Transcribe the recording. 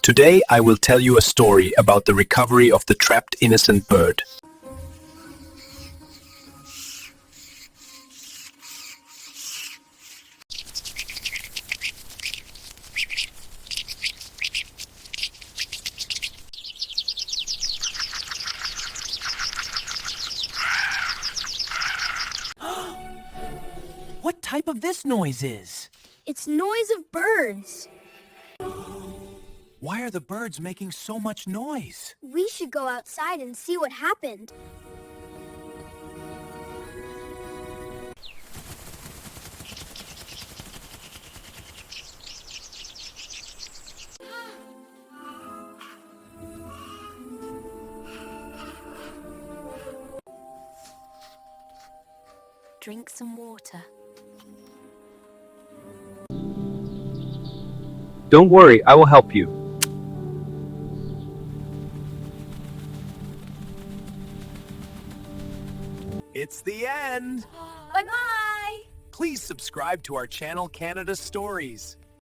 Today I will tell you a story about the recovery of the trapped innocent bird. What type of this noise is? It's noise of birds. Why are the birds making so much noise? We should go outside and see what happened. Drink some water. Don't worry, I will help you. It's the end! Bye-bye! Please subscribe to our channel, Canada Stories.